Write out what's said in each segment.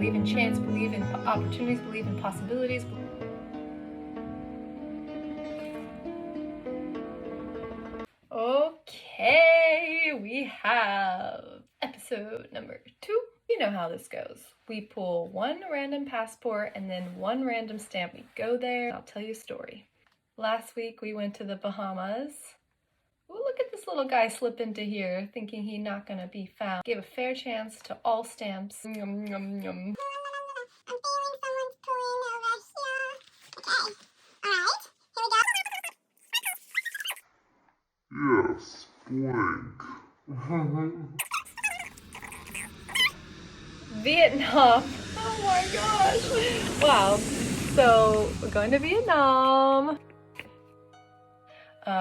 believe in chance, believe in opportunities, believe in possibilities. Okay, we have episode number 2. You know how this goes. We pull one random passport and then one random stamp. We go there. I'll tell you a story. Last week we went to the Bahamas. Ooh, look at this little guy slip into here thinking he's not gonna be found. Gave a fair chance to all stamps. Yum, yum, yum. I'm feeling someone's pulling over here. Okay. Alright, here we go. Yes, blank. Vietnam. Oh my gosh. Wow. So we're going to Vietnam.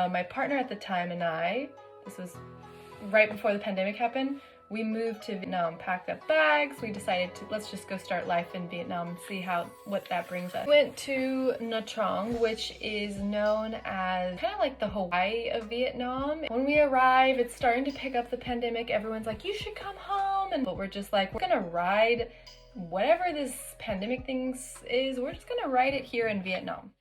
My partner at the time and I, this was right before the pandemic happened, we moved to Vietnam, packed up bags. We decided to let's just go start life in Vietnam and see what that brings us. We went to Nha Trang, which is known as kind of like the Hawaii of Vietnam. When we arrive, it's starting to pick up the pandemic. Everyone's like, you should come home. But we're just like, we're gonna ride whatever this pandemic thing is, we're just gonna ride it here in Vietnam.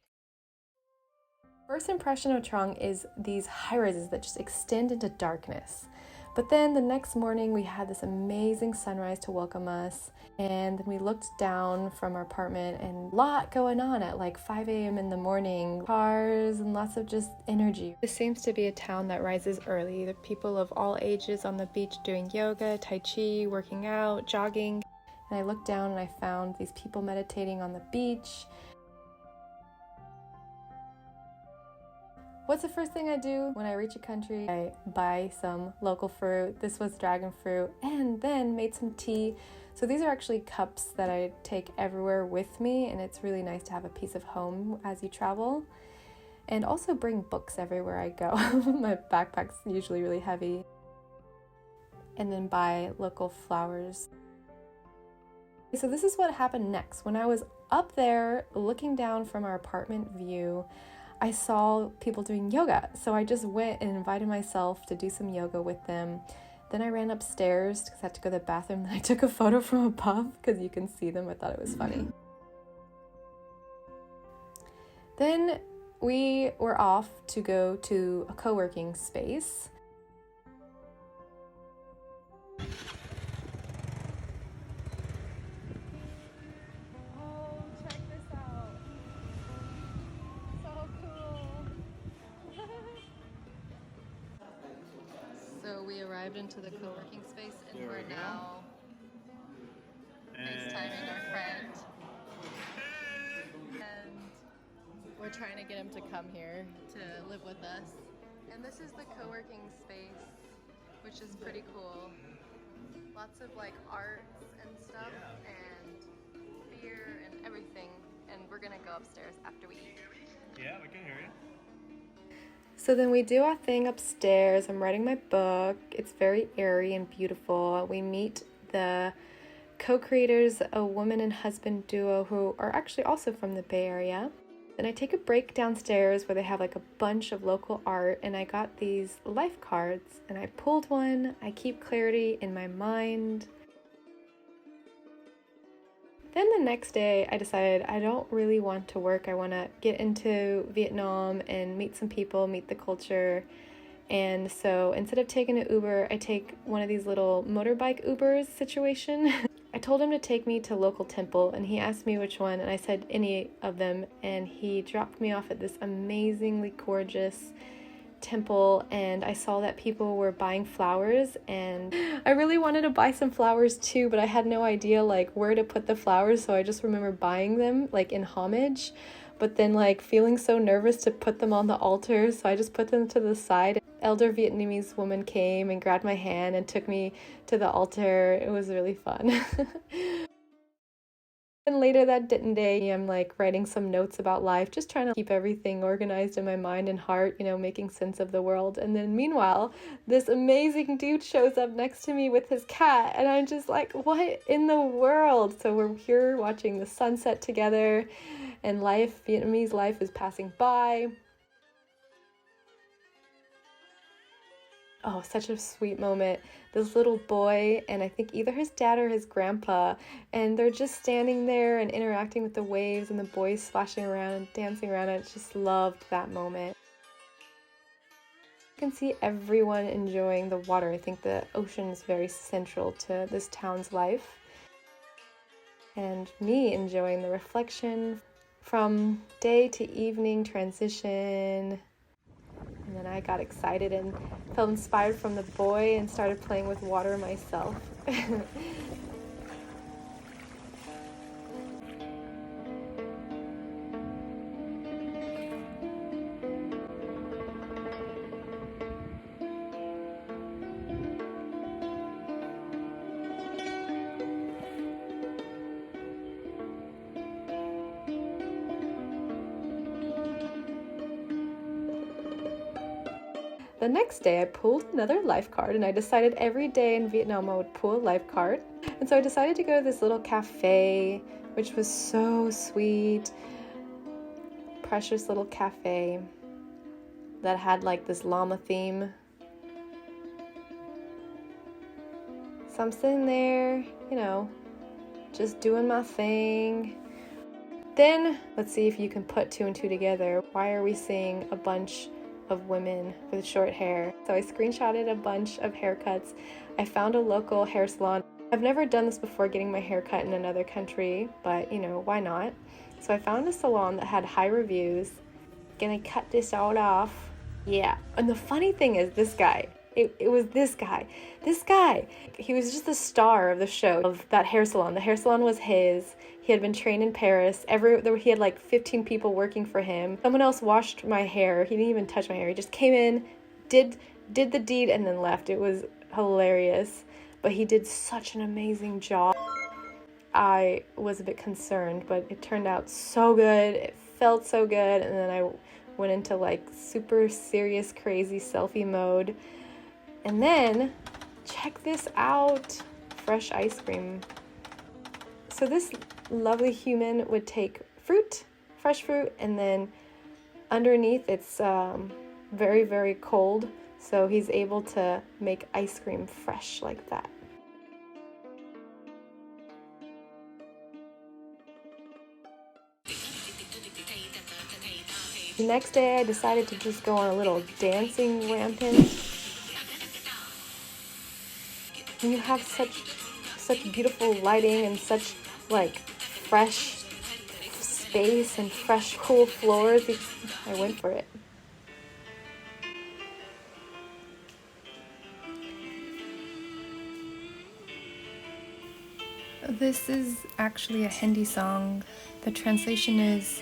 First impression of Trang is these high-rises that just extend into darkness. But then the next morning we had this amazing sunrise to welcome us, and then we looked down from our apartment and a lot going on at like 5 a.m. in the morning. Cars and lots of just energy. This seems to be a town that rises early. There are people of all ages on the beach doing yoga, tai chi, working out, jogging. And I looked down and I found these people meditating on the beach. What's the first thing I do when I reach a country? I buy some local fruit. This was dragon fruit, and then made some tea. So these are actually cups that I take everywhere with me, and it's really nice to have a piece of home as you travel. And also bring books everywhere I go. My backpack's usually really heavy. And then buy local flowers. So this is what happened next. When I was up there looking down from our apartment view, I saw people doing yoga. So I just went and invited myself to do some yoga with them. Then I ran upstairs because I had to go to the bathroom. Then I took a photo from above because you can see them. I thought it was funny. Then we were off to go to a co-working space. So we arrived into the co-working space and we're now FaceTiming our friend. And we're trying to get him to come here to live with us. And this is the co-working space, which is pretty cool. Lots of like arts and stuff and beer and everything. And we're gonna go upstairs after we eat. Yeah, we can hear you. So then we do our thing upstairs. I'm writing my book. It's very airy and beautiful. We meet the co-creators, a woman and husband duo who are actually also from the Bay Area. Then I take a break downstairs where they have like a bunch of local art, and I got these life cards and I pulled one. I keep clarity in my mind. Then the next day, I decided I don't really want to work. I want to get into Vietnam and meet some people, meet the culture. And so instead of taking an Uber, I take one of these little motorbike Ubers situation. I told him to take me to a local temple, and he asked me which one, and I said any of them. And he dropped me off at this amazingly gorgeous temple, and I saw that people were buying flowers, and I really wanted to buy some flowers too, but I had no idea like where to put the flowers, so I just remember buying them like in homage, but then like feeling so nervous to put them on the altar, so I just put them to the side. Elder Vietnamese woman came and grabbed my hand and took me to the altar. It was really fun. And later that day, I'm like writing some notes about life, just trying to keep everything organized in my mind and heart, making sense of the world. And then meanwhile, this amazing dude shows up next to me with his cat, and I'm just like, what in the world? So we're here watching the sunset together, and Vietnamese life is passing by. Oh, such a sweet moment. This little boy, and I think either his dad or his grandpa, and they're just standing there and interacting with the waves, and the boys splashing around and dancing around. I just loved that moment. You can see everyone enjoying the water. I think the ocean is very central to this town's life. And me enjoying the reflection from day to evening transition. And then I got excited and felt inspired from the boy and started playing with water myself. The next day I pulled another life card, and I decided every day in Vietnam I would pull a life card. And so I decided to go to this little cafe, which was so sweet. Precious little cafe that had like this llama theme. So I'm sitting there, just doing my thing. Then, let's see if you can put two and two together. Why are we seeing a bunch of women with short hair? So I screenshotted a bunch of haircuts. I found a local hair salon. I've never done this before, getting my hair cut in another country, but why not? So I found a salon that had high reviews. Gonna cut this all off. Yeah, and the funny thing is this guy, it was this guy, he was just the star of the show, of that hair salon. The hair salon was his. He had been trained in Paris. He had like 15 people working for him. Someone else washed my hair. He didn't even touch my hair. He just came in, did the deed, and then left. It was hilarious, but he did such an amazing job. I was a bit concerned, but it turned out so good. It felt so good, and then I went into like super serious, crazy selfie mode. And then, check this out, fresh ice cream. So this lovely human would take fresh fruit, and then underneath it's very, very cold. So he's able to make ice cream fresh like that. The next day I decided to just go on a little dancing rampage. And you have such beautiful lighting and such like fresh space and fresh cool floors. I went for it. This is actually a Hindi song. The translation is,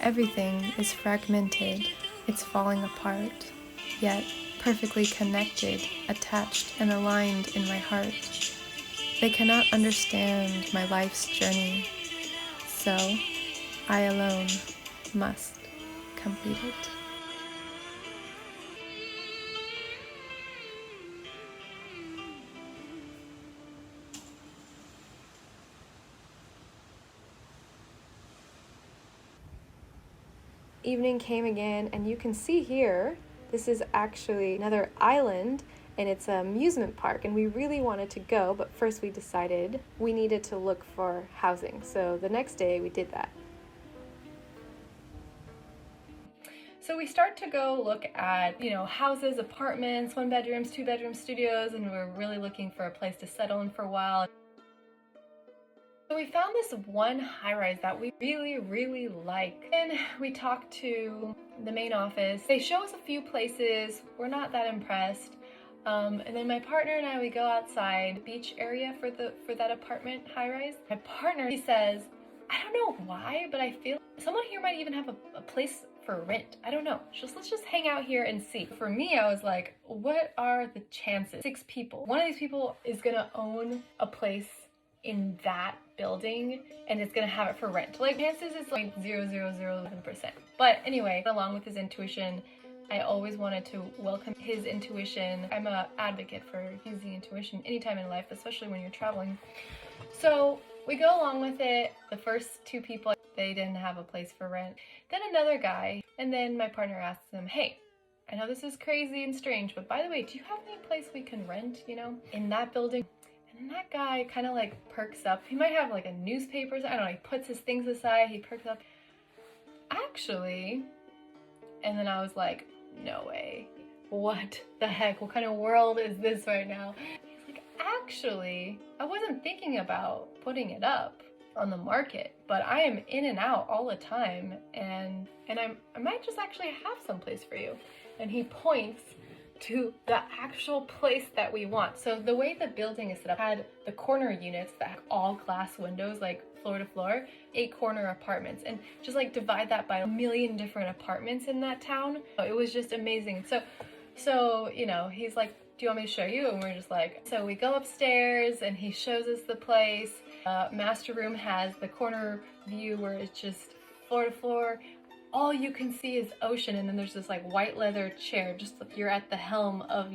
"Everything is fragmented, it's falling apart, yet perfectly connected, attached, and aligned in my heart. They cannot understand my life's journey, so I alone must complete it." Evening came again, and you can see here, this is actually another island, and it's an amusement park, and we really wanted to go, but first we decided we needed to look for housing. So the next day we did that. So we start to go look at, houses, apartments, 1 bedrooms, 2 bedroom studios, and we're really looking for a place to settle in for a while. So we found this one high-rise that we really, really like. And we talked to the main office. They show us a few places. We're not that impressed. And then my partner and I, we go outside beach area for that apartment high-rise. My partner, he says, "I don't know why, but I feel someone here might even have a place for rent. I don't know. Let's just hang out here and see." For me, I was like, what are the chances? 6 people. One of these people is gonna own a place in that building and it's gonna have it for rent. Like, chances is like 0.0001%. But anyway, along with his intuition, I always wanted to welcome his intuition. I'm an advocate for using intuition anytime in life, especially when you're traveling. So we go along with it. The first 2 people, they didn't have a place for rent. Then another guy, and then my partner asks him, "Hey, I know this is crazy and strange, but by the way, do you have any place we can rent, you know, in that building? And that guy kind of like perks up. He might have like a newspaper, I don't know, he puts his things aside, he perks up. Actually, and then I was like, no way. What the heck? What kind of world is this right now? He's like, actually, I wasn't thinking about putting it up on the market, but I am in and out all the time, and I might just actually have some place for you. And he points to the actual place that we want. So the way the building is set up had the corner units that had all glass windows, like floor to floor, 8 corner apartments, and just like divide that by a million different apartments in that town. It was just amazing. So you know, he's like, do you want me to show you? And we're just like, so we go upstairs and he shows us the place. Master room has the corner view where it's just floor to floor. All you can see is ocean, and then there's this like white leather chair, just like you're at the helm of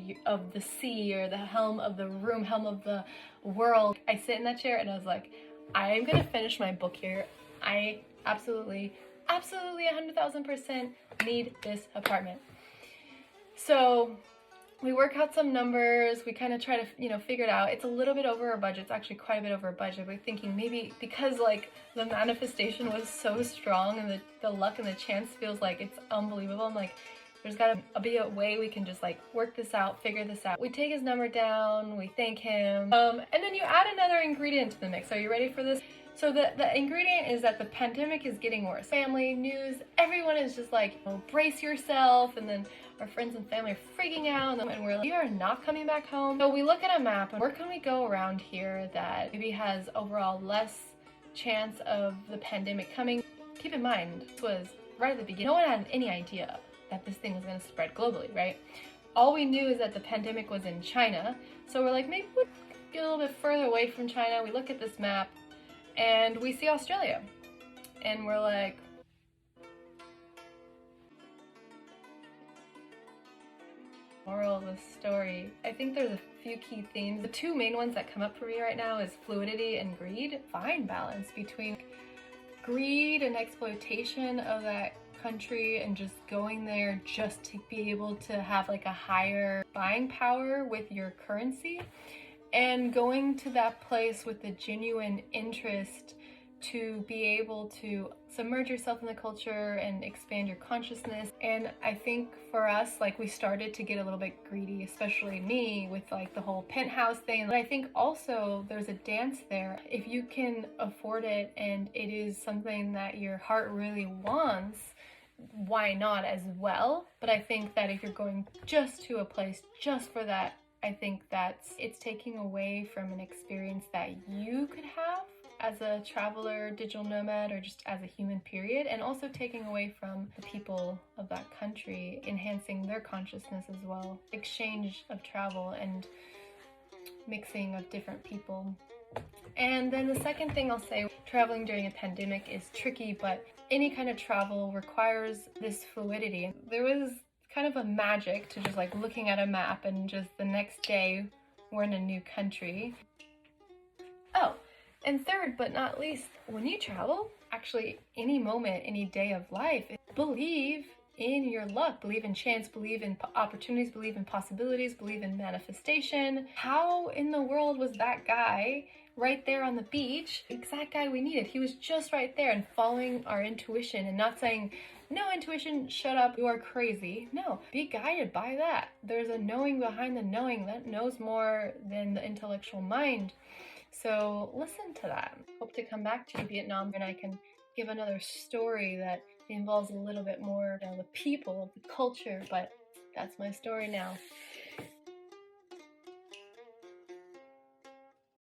the sea, or the helm of the room, helm of the world. I sit in that chair and I was like, I am gonna finish my book here. I absolutely 100,000% need this apartment. So we work out some numbers, we kind of try to, you know, figure it out. It's a little bit over our budget. It's actually quite a bit over our budget. We're thinking maybe because like the manifestation was so strong and the luck and the chance feels like it's unbelievable. I'm like, there's gotta be a way we can just like work this out, figure this out. We take his number down, we thank him, and then you add another ingredient to the mix. Are you ready for this? So the ingredient is that the pandemic is getting worse. Family, news, everyone is just like, oh, brace yourself, and then our friends and family are freaking out, and we're like, we are not coming back home. So we look at a map, and where can we go around here that maybe has overall less chance of the pandemic coming? Keep in mind, this was right at the beginning. No one had any idea that this thing was going to spread globally, right? All we knew is that the pandemic was in China. So we're like, maybe we'll get a little bit further away from China. We look at this map, and we see Australia, and we're like, moral of the story. I think there's a few key themes. The 2 main ones that come up for me right now is fluidity and greed. Fine balance between greed and exploitation of that country and just going there just to be able to have like a higher buying power with your currency, and going to that place with a genuine interest to be able to submerge yourself in the culture and expand your consciousness. And I think for us, like, we started to get a little bit greedy, especially me, with like the whole penthouse thing. But I think also there's a dance there. If you can afford it and it is something that your heart really wants, why not as well? But I think that if you're going just to a place just for that, I think it's taking away from an experience that you could have as a traveler, digital nomad, or just as a human, period, and also taking away from the people of that country, enhancing their consciousness as well. Exchange of travel and mixing of different people. And then the second thing I'll say, traveling during a pandemic is tricky, but any kind of travel requires this fluidity. There was kind of a magic to just like looking at a map and just the next day we're in a new country. Oh, and third but not least, when you travel, actually any moment, any day of life, believe in your luck, believe in chance, believe in opportunities, believe in possibilities, believe in manifestation. How in the world was that guy right there on the beach, the exact guy we needed? He was just right there, and following our intuition and not saying, no, intuition, shut up, you are crazy. No, be guided by that. There's a knowing behind the knowing that knows more than the intellectual mind. So listen to that. Hope to come back to Vietnam and I can give another story that involves a little bit more, you know, the people, the culture, but that's my story now.